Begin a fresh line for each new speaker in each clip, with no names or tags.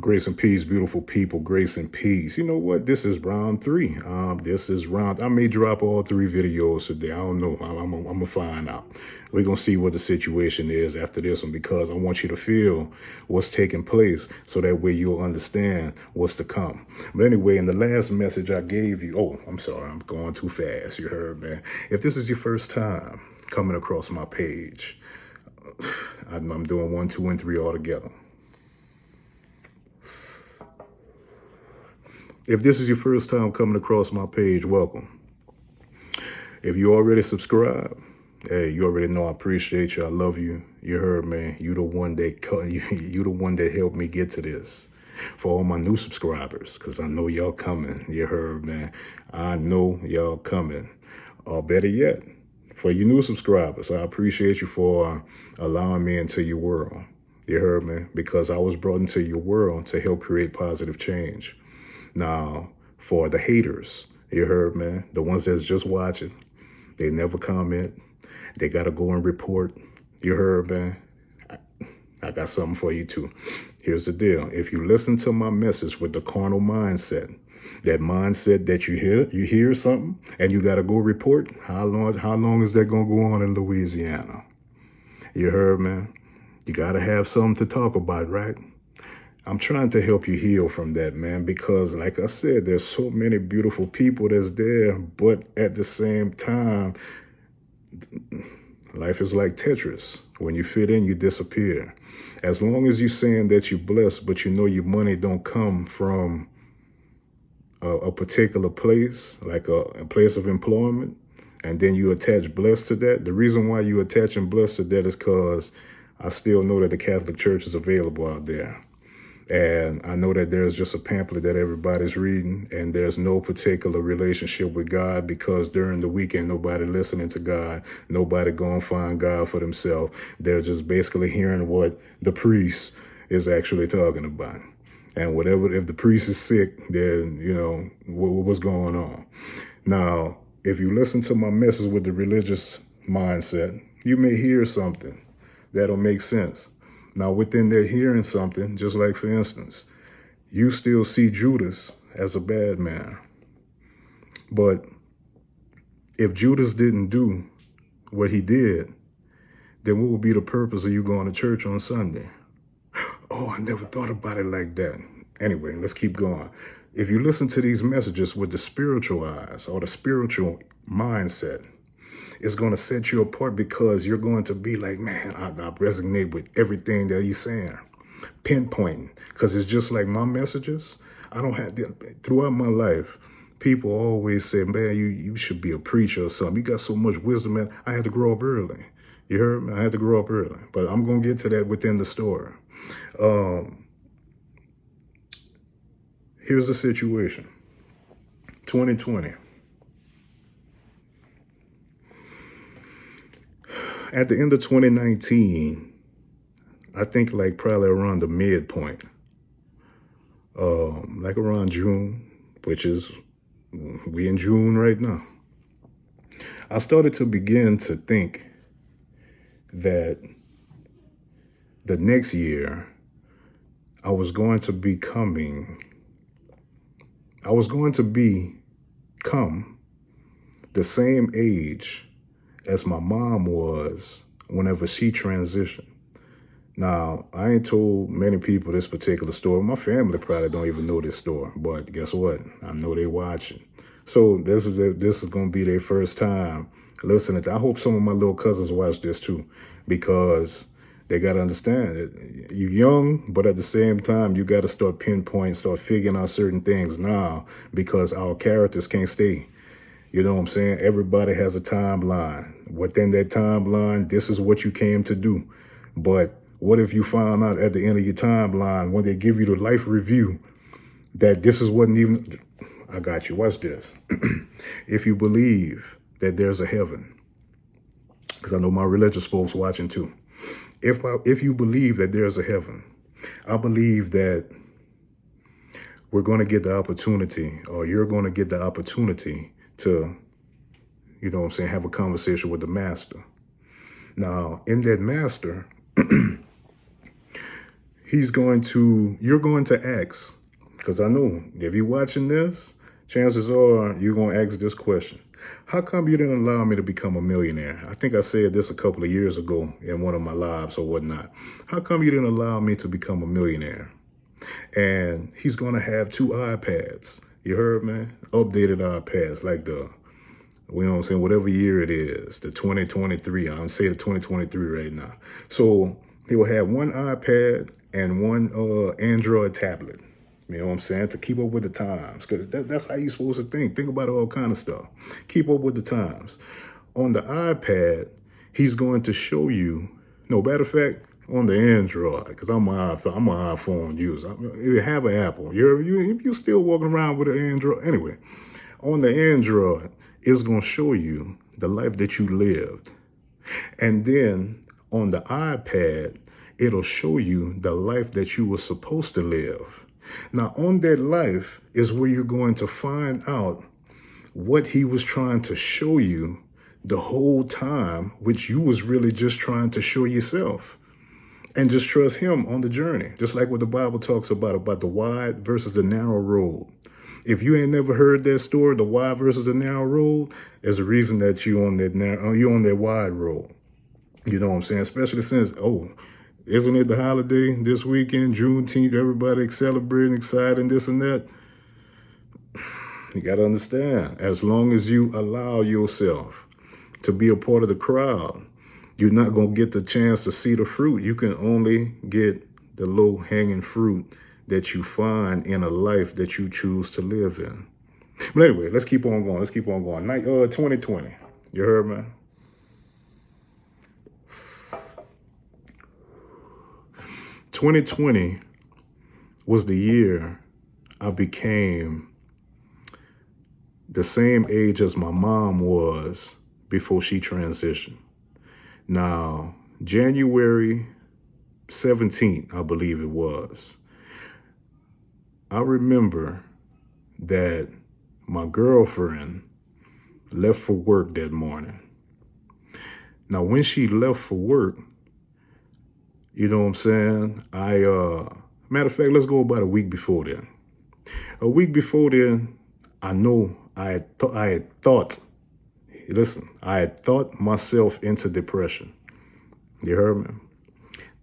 Grace and peace, beautiful people. Grace and peace. You know what? This is round three. I may drop all three videos today. I don't know. I'm gonna find out. We're gonna see what the situation is after this one because I want you to feel what's taking place so that way you'll understand what's to come. But anyway, in the last message I gave you, oh, I'm sorry, I'm going too fast. You heard, man. If this is your first time coming across my page, I'm doing 1, 2, and 3 all together. If this is your first time coming across my page, welcome. If you already subscribed, hey, you already know I appreciate you. I love you. You heard, man. You the one that helped me get to this. For all my new subscribers, because I know y'all coming. You heard, man. I know y'all coming. Or better yet, for you new subscribers, I appreciate you for allowing me into your world. You heard, man? Because I was brought into your world to help create positive change. Now, for the haters, you heard, man, the ones that's just watching, they never comment. They got to go and report. You heard, man. I got something for you, too. Here's the deal. If you listen to my message with the carnal mindset, that mindset that you hear something and you got to go report, how long is that going to go on in Louisiana? You heard, man. You got to have something to talk about, right? I'm trying to help you heal from that, man, because like I said, there's so many beautiful people that's there, but at the same time, life is like Tetris. When you fit in, you disappear. As long as you're saying that you're blessed, but you know your money don't come from a particular place, like a place of employment, and then you attach blessed to that. The reason why you attaching blessed to that is because I still know that the Catholic Church is available out there. And I know that there's just a pamphlet that everybody's reading, and there's no particular relationship with God because during the weekend, nobody listening to God, nobody going to find God for themselves. They're just basically hearing what the priest is actually talking about. And whatever, if the priest is sick, then, you know, what's going on. Now, if you listen to my message with the religious mindset, you may hear something that'll make sense. Now, within that hearing something, just like, for instance, you still see Judas as a bad man. But if Judas didn't do what he did, then what would be the purpose of you going to church on Sunday? Oh, I never thought about it like that. Anyway, let's keep going. If you listen to these messages with the spiritual eyes or the spiritual mindset, it's going to set you apart because you're going to be like, man, I resonate with everything that he's saying. Pinpointing, because it's just like my messages. I don't have, throughout my life, people always say, man, you should be a preacher or something. You got so much wisdom, man. I had to grow up early. You heard me? I had to grow up early. But I'm going to get to that within the story. Here's the situation. 2020. At the end of 2019, I think like probably around the midpoint, like around June, which is, we in June right now. I started to begin to think that the next year I was going to become the same age as my mom was whenever she transitioned. Now, I ain't told many people this particular story. My family probably don't even know this story, but guess what? I know they watching. So this is going to be their first time listening to. I hope some of my little cousins watch this too, because they got to understand that you're young, but at the same time, you got to start pinpointing, start figuring out certain things now because our characters can't stay. You know what I'm saying? Everybody has a timeline. Within that timeline, this is what you came to do. But what if you found out at the end of your timeline, when they give you the life review, that this is wasn't even, I got you, watch this. If you believe that there's a heaven, because I know my religious folks watching too. If you believe that there's a heaven, I believe that we're going to get the opportunity, or you're going to get the opportunity to, you know what I'm saying, have a conversation with the master. Now, in that master, you're going to ask, because I know if you're watching this, chances are you're going to ask this question. How come you didn't allow me to become a millionaire? I think I said this a couple of years ago in one of my lives or whatnot. How come you didn't allow me to become a millionaire? And he's going to have 2 iPads. You heard, man? Updated iPads, like you know what I'm saying, whatever year it is, the 2023. I'm say the 2023 right now. So he will have 1 iPad and 1 Android tablet. You know what I'm saying? To keep up with the times. Because that's how you're supposed to think. Think about all kind of stuff. Keep up with the times. On the iPad, he's going to show you, no, matter of fact, on the Android, because I'm an iPhone user. You have an Apple. You're still walking around with an Android. Anyway, on the Android, it's going to show you the life that you lived. And then on the iPad, it'll show you the life that you were supposed to live. Now, on that life is where you're going to find out what he was trying to show you the whole time, which you was really just trying to show yourself. And just trust him on the journey. Just like what the Bible talks about the wide versus the narrow road. If you ain't never heard that story, the wide versus the narrow road, there's a reason that you're on that wide road. You know what I'm saying? Especially since, isn't it the holiday this weekend, Juneteenth, everybody celebrating, excited, this and that? You got to understand, as long as you allow yourself to be a part of the crowd, you're not going to get the chance to see the fruit. You can only get the low-hanging fruit that you find in a life that you choose to live in. But anyway, let's keep on going. 2020. You heard, man? "2020 was the year I became the same age as my mom was before she transitioned. Now, January 17th, I believe it was, I remember that my girlfriend left for work that morning. Now, when she left for work, you know what I'm saying? Matter of fact, let's go about a week before then. A week before then, I know I had thought myself into depression. You heard me?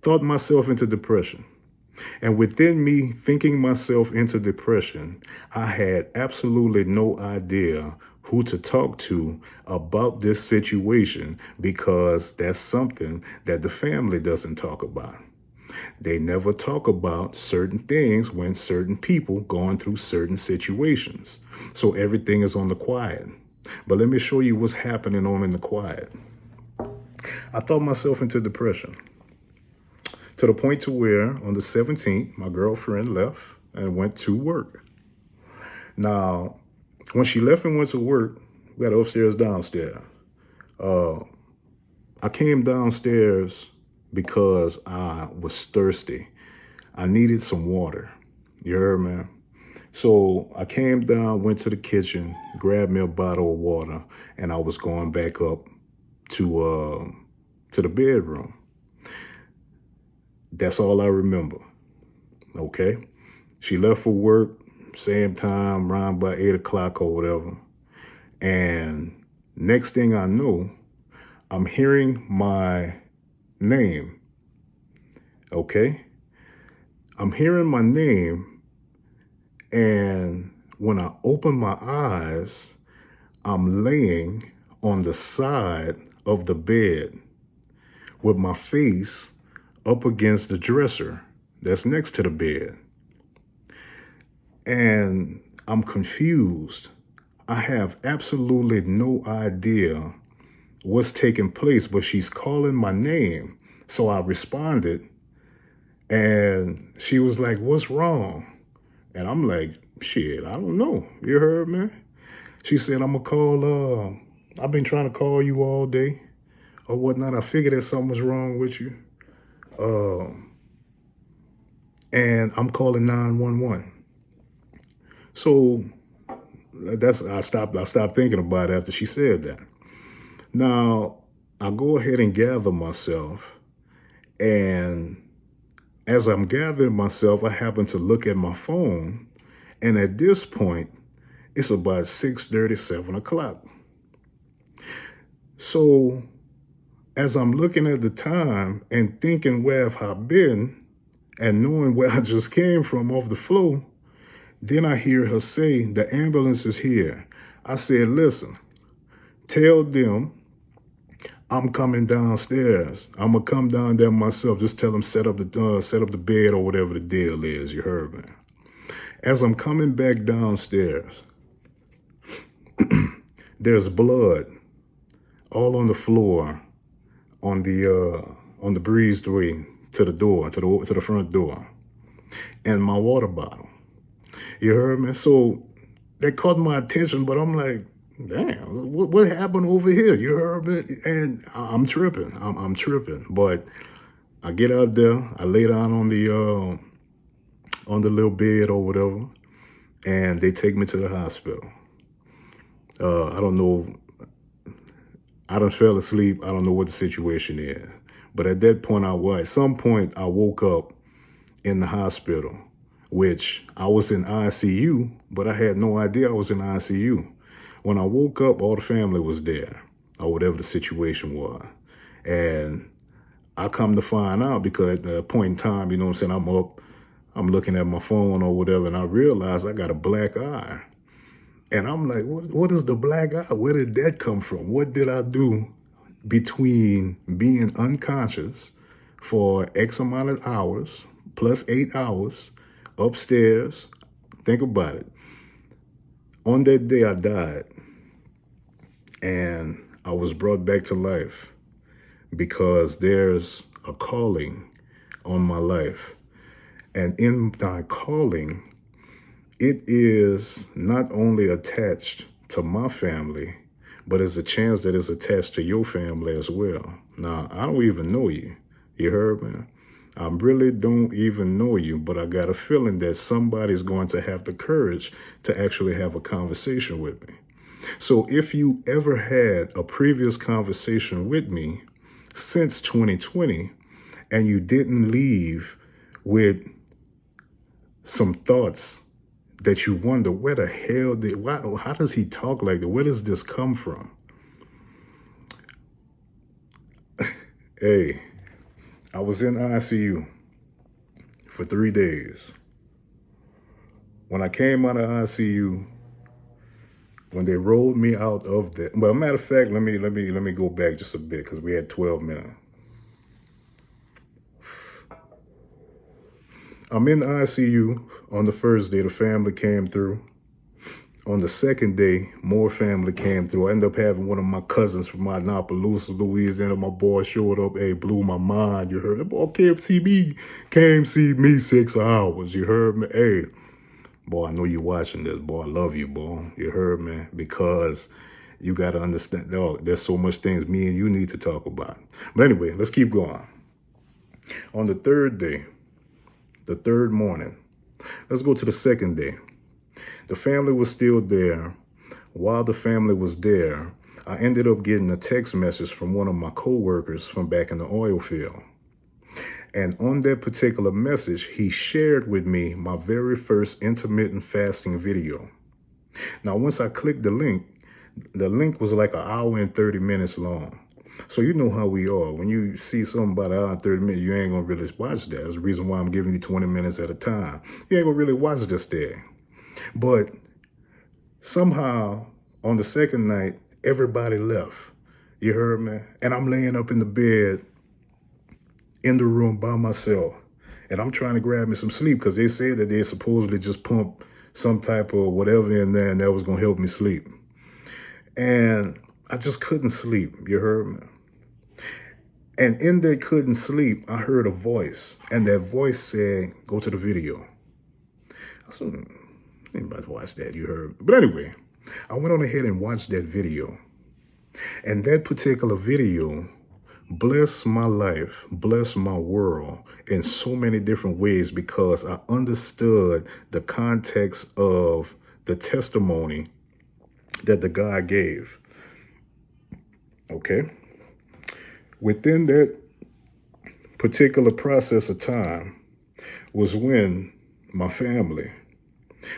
Thought myself into depression. And within me thinking myself into depression, I had absolutely no idea who to talk to about this situation, because that's something that the family doesn't talk about. They never talk about certain things when certain people going through certain situations. So everything is on the quiet. But let me show you what's happening on in the quiet. I thought myself into depression to the point to where on the 17th, my girlfriend left and went to work. Now, when she left and went to work, we got upstairs, downstairs. I came downstairs because I was thirsty. I needed some water. You heard, man? So I came down, went to the kitchen, grabbed me a bottle of water, and I was going back up to the bedroom. That's all I remember. Okay? She left for work, same time, around by 8 o'clock or whatever. And next thing I know, I'm hearing my name. Okay? I'm hearing my name, and when I open my eyes, I'm laying on the side of the bed with my face up against the dresser that's next to the bed. And I'm confused. I have absolutely no idea what's taking place, but she's calling my name. So I responded, and she was like, "What's wrong?" And I'm like, "Shit, I don't know." You heard me? She said, "I'm going to call, I've been trying to call you all day or whatnot. I figured that something was wrong with you. And I'm calling 911. So I stopped thinking about it after she said that. Now, I go ahead and gather myself, and As I'm gathering myself, I happen to look at my phone, and at this point, it's about 6:30, 7 o'clock. So as I'm looking at the time and thinking where have I been and knowing where I just came from off the floor, then I hear her say, the ambulance is here. I said, listen, tell them I'm coming downstairs. I'm gonna come down there myself. Just tell them set up the bed or whatever the deal is. You heard me. As I'm coming back downstairs, there's blood all on the floor on the breezeway to the door, to the front door, and my water bottle. You heard me? So that caught my attention, but I'm like, damn, what happened over here? You heard me? And I'm tripping. I'm tripping. But I get out there, I lay down on the little bed or whatever, and they take me to the hospital. I don't know. I done fell asleep. I don't know what the situation is. But at that point, at some point, I woke up in the hospital, which I was in ICU, but I had no idea I was in ICU. When I woke up, all the family was there, or whatever the situation was. And I come to find out because at that point in time, you know what I'm saying, I'm up, I'm looking at my phone or whatever, and I realize I got a black eye. And I'm like, what is the black eye? Where did that come from? What did I do between being unconscious for X amount of hours, plus 8 hours, upstairs? Think about it. On that day, I died. And I was brought back to life because there's a calling on my life. And in my calling, it is not only attached to my family, but it's a chance that it's attached to your family as well. Now, I don't even know you. You heard me? I really don't even know you, but I got a feeling that somebody's going to have the courage to actually have a conversation with me. So if you ever had a previous conversation with me since 2020 and you didn't leave with some thoughts that you wonder, where the hell how does he talk like that? Where does this come from? Hey, I was in ICU for 3 days. When I came out of ICU, when they rolled me out of the, well, matter of fact, let me go back just a bit because we had 12 minutes. I'm in the ICU on the first day. The family came through. On the second day, more family came through. I ended up having one of my cousins from Montpelier, Louisiana. My boy showed up. Hey, blew my mind. You heard? That boy came see me 6 hours. You heard me? Hey, boy, I know you're watching this. Boy, I love you, boy. You heard me? Because you got to understand, dog, there's so much things me and you need to talk about. But anyway, let's keep going. On the third day, the third morning, let's go to the second day. The family was still there. While the family was there, I ended up getting a text message from one of my coworkers from back in the oil field. And on that particular message, he shared with me my very first intermittent fasting video. Now, once I clicked the link was like 1 hour and 30 minutes long. So you know how we are. When you see something about 1 hour and 30 minutes, you ain't going to really watch that. That's the reason why I'm giving you 20 minutes at a time. You ain't going to really watch this thing. But somehow, on the second night, everybody left. You heard me? And I'm laying up in the bed in the room by myself. And I'm trying to grab me some sleep because they said that they supposedly just pumped some type of whatever in there and that was going to help me sleep. And I just couldn't sleep. You heard me? And in that couldn't sleep, I heard a voice. And that voice said, go to the video. I said, anybody watch that, you heard. But anyway, I went on ahead and watched that video. And that particular video blessed my life, blessed my world in so many different ways because I understood the context of the testimony that the guy gave. Okay? Within that particular process of time, was when my family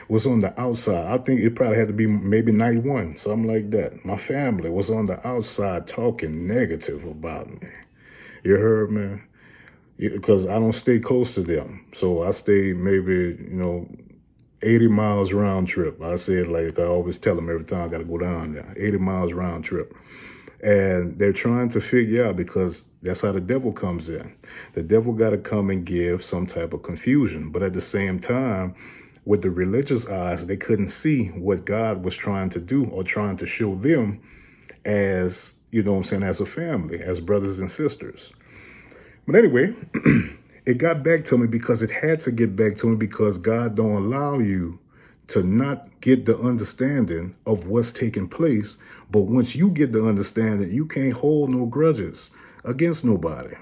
was on the outside. I think it probably had to be maybe night one, something like that. My family was on the outside talking negative about me. You heard me? Because I don't stay close to them. So I stay maybe, 80 miles round trip. I said, like I always tell them every time I got to go down there, 80 miles round trip. And they're trying to figure out, because that's how the devil comes in. The devil got to come and give some type of confusion. But at the same time, with the religious eyes, they couldn't see what God was trying to do or trying to show them as, as a family, as brothers and sisters. But anyway, it got back to me because it had to get back to me, because God don't allow you to not get the understanding of what's taking place. But once you get the understanding, you can't hold no grudges against nobody.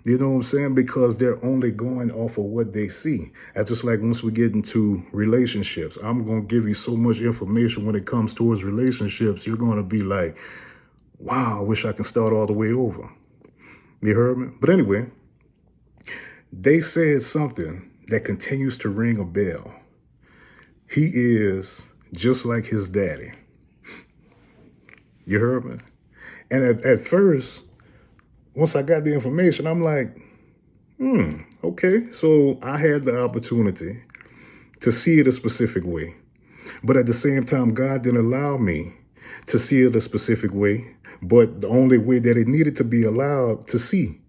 You know what I'm saying? Because they're only going off of what they see. That's just like once we get into relationships. I'm going to give you so much information when it comes towards relationships. You're going to be like, wow, I wish I could start all the way over. You heard me? But anyway, they said something that continues to ring a bell. He is just like his daddy. You heard me? And at first, once I got the information, I'm like, okay. So I had the opportunity to see it a specific way. But at the same time, God didn't allow me to see it a specific way, but the only way that it needed to be allowed to see.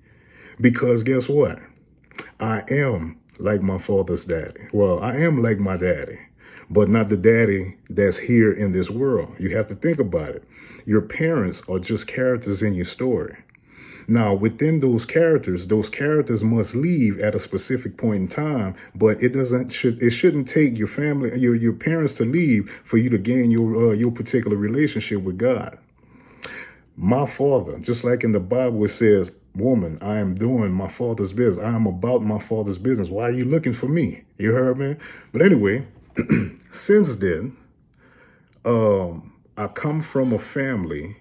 Because guess what? I am like my father's daddy. Well, I am like my daddy, but not the daddy that's here in this world. You have to think about it. Your parents are just characters in your story. Now, within those characters must leave at a specific point in time, but it shouldn't take your family, your parents to leave for you to gain your particular relationship with God. My father, just like in the Bible, it says, woman, I am doing my father's business. I am about my father's business. Why are you looking for me? You heard me? But anyway, since then, I come from a family,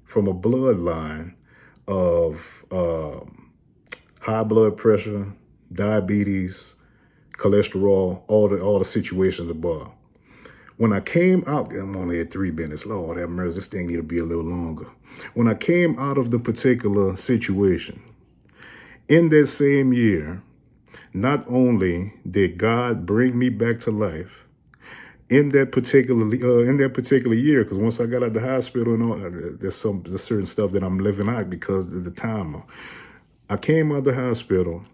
from a bloodline of high blood pressure, diabetes, cholesterol, all the situations above. When I came out, I'm only at 3 minutes. Lord have mercy, this thing need to be a little longer. When I came out of the particular situation, in that same year, not only did God bring me back to life, in that particular year, because once I got out of the hospital and all, there's certain stuff that I'm living out because of the time. I came out of the hospital.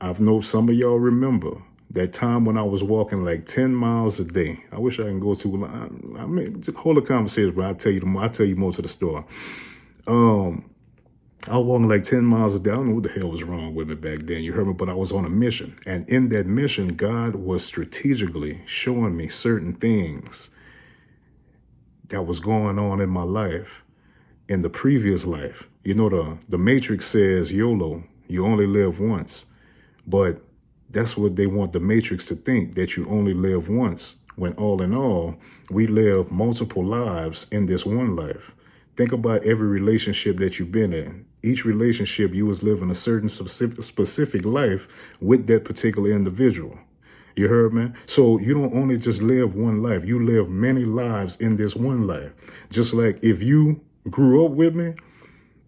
I know some of y'all remember that time when I was walking like 10 miles a day. I wish I can go to, I mean, hold a conversation, but I'll tell you most of the story. I was walking like 10 miles a day. I don't know what the hell was wrong with me back then. You heard me, but I was on a mission. And in that mission, God was strategically showing me certain things that was going on in my life, in the previous life. You know, the Matrix says YOLO, you only live once. But that's what they want the Matrix to think, that you only live once, when all in all, we live multiple lives in this one life. Think about every relationship that you've been in. Each relationship, you was living a certain specific life with that particular individual. You heard me? So you don't only just live one life. You live many lives in this one life. Just like if you grew up with me,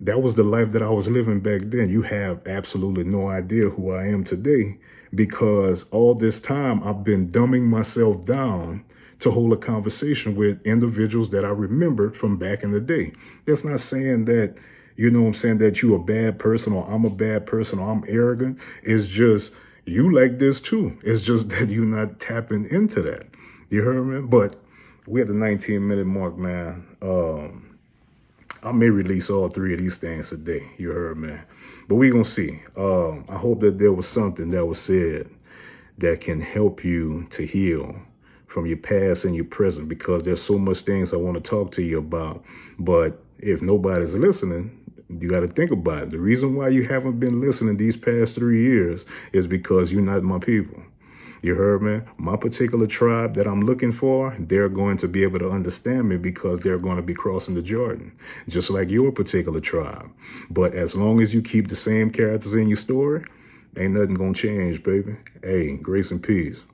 that was the life that I was living back then. You have absolutely no idea who I am today, because all this time I've been dumbing myself down to hold a conversation with individuals that I remembered from back in the day. That's not saying that, that you're a bad person or I'm a bad person or I'm arrogant. It's just you like this too. It's just that you're not tapping into that. You heard me? But we're at the 19-minute mark, man. I may release all 3 of these things today. You heard me? But we're going to see. I hope that there was something that was said that can help you to heal from your past and your present, because there's so much things I want to talk to you about. But if nobody's listening, you got to think about it. The reason why you haven't been listening these past 3 years is because you're not my people. You heard me? My particular tribe that I'm looking for, they're going to be able to understand me because they're going to be crossing the Jordan, just like your particular tribe. But as long as you keep the same characters in your story, Ain't nothing gonna change, baby. Hey, grace and peace.